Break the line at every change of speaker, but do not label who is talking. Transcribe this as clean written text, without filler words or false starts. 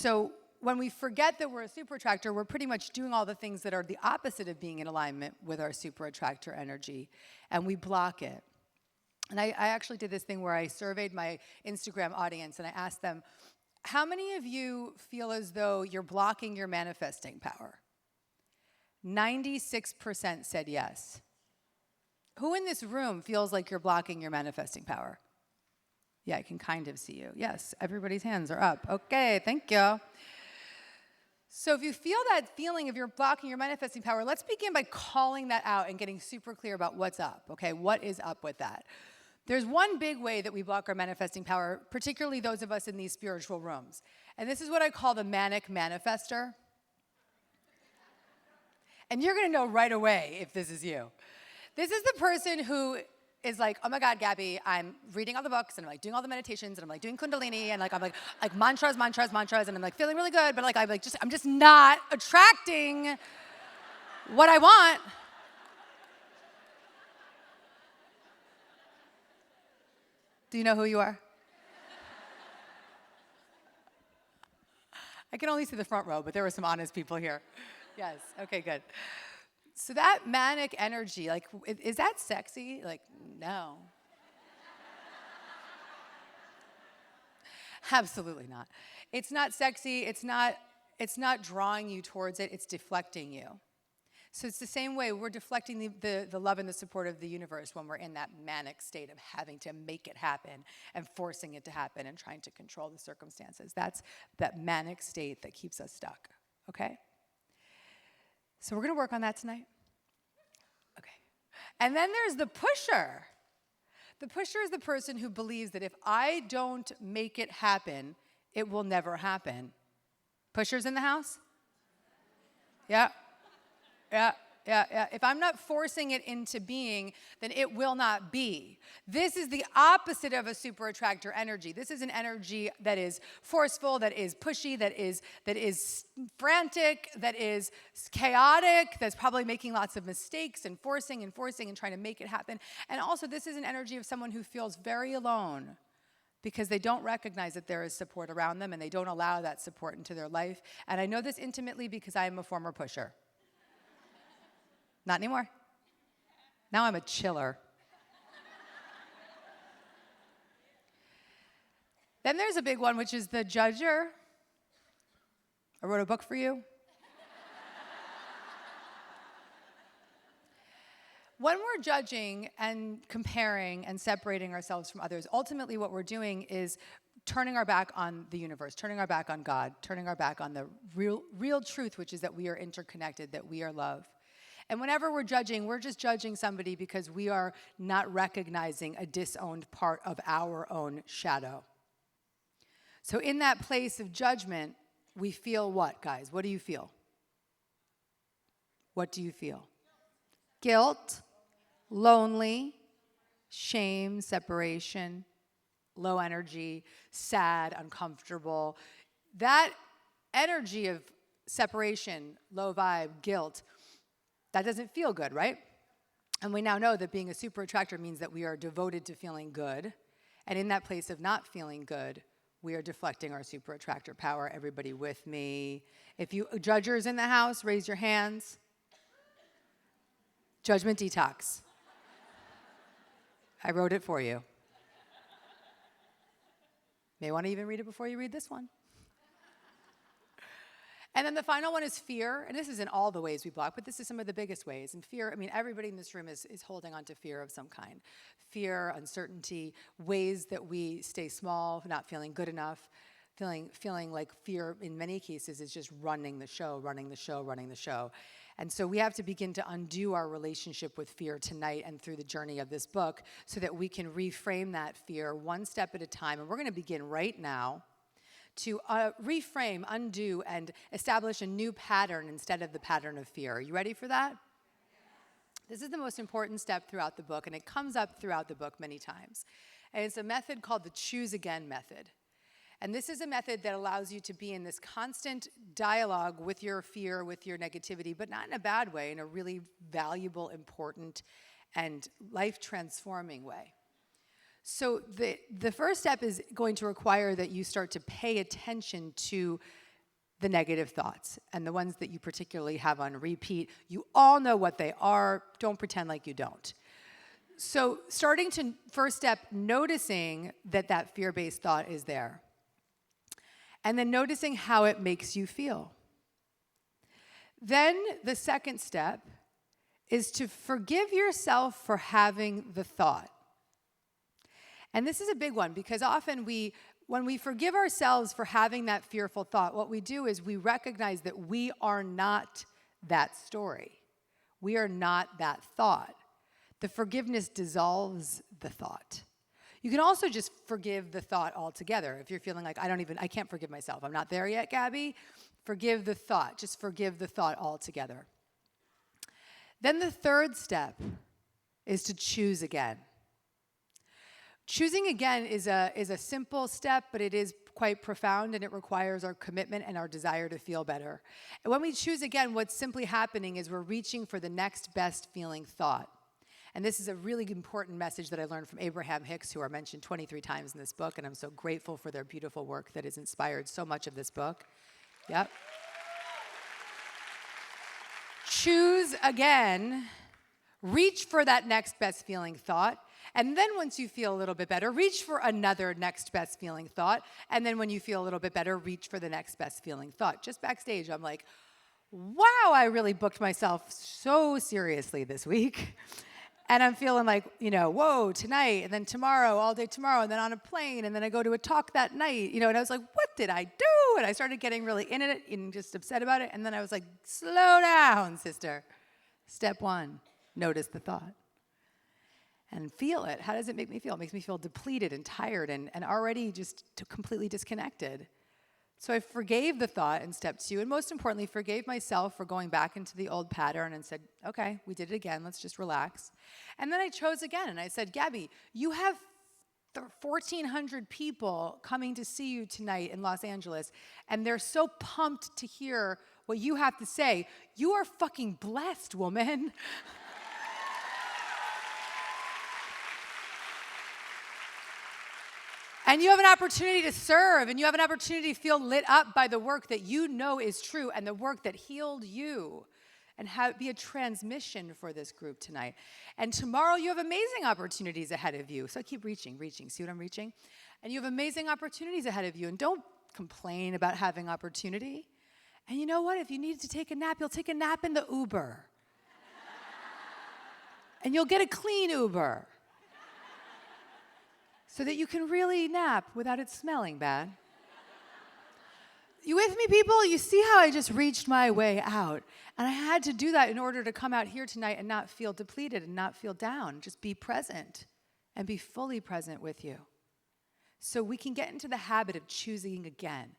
So when we forget that we're a super attractor, we're pretty much doing all the things that are the opposite of being in alignment with our super attractor energy, and we block it. And I actually did this thing where I surveyed my Instagram audience, and I asked them, how many of you feel as though you're blocking your manifesting power? 96% said yes. Who in this room feels like you're blocking your manifesting power? Yeah, I can kind of see you. Yes, everybody's hands are up. Okay, thank you. So if you feel that feeling of you're blocking your manifesting power, let's begin by calling that out and getting super clear about what's up, okay? What is up with that? There's one big way that we block our manifesting power, particularly those of us in these spiritual rooms. And this is what I call the manic manifester. And you're going to know right away if this is you. This is the person who is like, oh my God, Gabby, I'm reading all the books and I'm like doing all the meditations and I'm like doing Kundalini and like I'm like mantras and I'm like feeling really good, but like I'm just not attracting what I want. Do you know who you are? I can only see the front row, but there were some honest people here. Yes, okay, good. So that manic energy, like, is that sexy? Like, no. Absolutely not. It's not sexy, it's not drawing you towards it, it's deflecting you. So it's the same way we're deflecting the love and the support of the universe when we're in that manic state of having to make it happen and forcing it to happen and trying to control the circumstances. That's that manic state that keeps us stuck, okay? So we're going to work on that tonight. Okay. And then there's the pusher. The pusher is the person who believes that if I don't make it happen, it will never happen. Pushers in the house? Yeah. Yeah. If I'm not forcing it into being, then it will not be. This is the opposite of a super attractor energy. This is an energy that is forceful, that is pushy, that is frantic, that is chaotic, that's probably making lots of mistakes and forcing and trying to make it happen. And also, this is an energy of someone who feels very alone because they don't recognize that there is support around them and they don't allow that support into their life. And I know this intimately because I am a former pusher. Not anymore. Now I'm a chiller. Then there's a big one, which is the judger. I wrote a book for you. When we're judging and comparing and separating ourselves from others, ultimately what we're doing is turning our back on the universe, turning our back on God, turning our back on the real truth, which is that we are interconnected, that we are love. And whenever we're judging, we're just judging somebody because we are not recognizing a disowned part of our own shadow. So in that place of judgment, we feel what, guys? What do you feel? What do you feel? Guilt, lonely, shame, separation, low energy, sad, uncomfortable. That energy of separation, low vibe, guilt, that doesn't feel good, right? And we now know that being a super attractor means that we are devoted to feeling good. And in that place of not feeling good, we are deflecting our super attractor power. Everybody with me? If you judgers in the house, raise your hands. Judgment detox. I wrote it for you. May want to even read it before you read this one. And then the final one is fear. And this is in all the ways we block, but this is some of the biggest ways. And fear, I mean, everybody in this room is holding on to fear of some kind. Fear, uncertainty, ways that we stay small, not feeling good enough, feeling like fear in many cases is just running the show. And so we have to begin to undo our relationship with fear tonight and through the journey of this book so that we can reframe that fear one step at a time. And we're going to begin right now to reframe, undo, and establish a new pattern instead of the pattern of fear. Are you ready for that? This is the most important step throughout the book, and it comes up throughout the book many times. And it's a method called the choose again method. And this is a method that allows you to be in this constant dialogue with your fear, with your negativity, but not in a bad way, in a really valuable, important, and life-transforming way. So the first step is going to require that you start to pay attention to the negative thoughts and the ones that you particularly have on repeat. You all know what they are. Don't pretend like you don't. So first step, noticing that fear-based thought is there. And then noticing how it makes you feel. Then the second step is to forgive yourself for having the thought. And this is a big one because often when we forgive ourselves for having that fearful thought, what we do is we recognize that we are not that story. We are not that thought. The forgiveness dissolves the thought. You can also just forgive the thought altogether. If you're feeling like, I can't forgive myself. I'm not there yet, Gabby. Forgive the thought. Just forgive the thought altogether. Then the third step is to choose again. Choosing again is a simple step, but it is quite profound, and it requires our commitment and our desire to feel better. And when we choose again, what's simply happening is we're reaching for the next best feeling thought. And this is a really important message that I learned from Abraham Hicks, who are mentioned 23 times in this book, and I'm so grateful for their beautiful work that has inspired so much of this book. Yep. Choose again, reach for that next best feeling thought, and then once you feel a little bit better, reach for another next best feeling thought, and then when you feel a little bit better, reach for the next best feeling thought. Just backstage, I'm like, wow, I really booked myself so seriously this week. And I'm feeling like, whoa, tonight, and then tomorrow, all day tomorrow, and then on a plane, and then I go to a talk that night, and I was like, what did I do? And I started getting really in it and just upset about it, and then I was like, slow down, sister. Step one, notice the thought. And feel it. How does it make me feel? It makes me feel depleted and tired and already just completely disconnected. So I forgave the thought in step two, and most importantly, forgave myself for going back into the old pattern and said, okay, we did it again, let's just relax. And then I chose again, and I said, Gabby, you have 1,400 people coming to see you tonight in Los Angeles, and they're so pumped to hear what you have to say. You are fucking blessed, woman. And you have an opportunity to serve, and you have an opportunity to feel lit up by the work that you know is true and the work that healed you, and be a transmission for this group tonight. And tomorrow you have amazing opportunities ahead of you. So I keep reaching. See what I'm reaching? And you have amazing opportunities ahead of you. And don't complain about having opportunity. And you know what? If you need to take a nap, you'll take a nap in the Uber. And you'll get a clean Uber, so that you can really nap without it smelling bad. You with me, people? You see how I just reached my way out. And I had to do that in order to come out here tonight and not feel depleted and not feel down. Just be present and be fully present with you. So we can get into the habit of choosing again.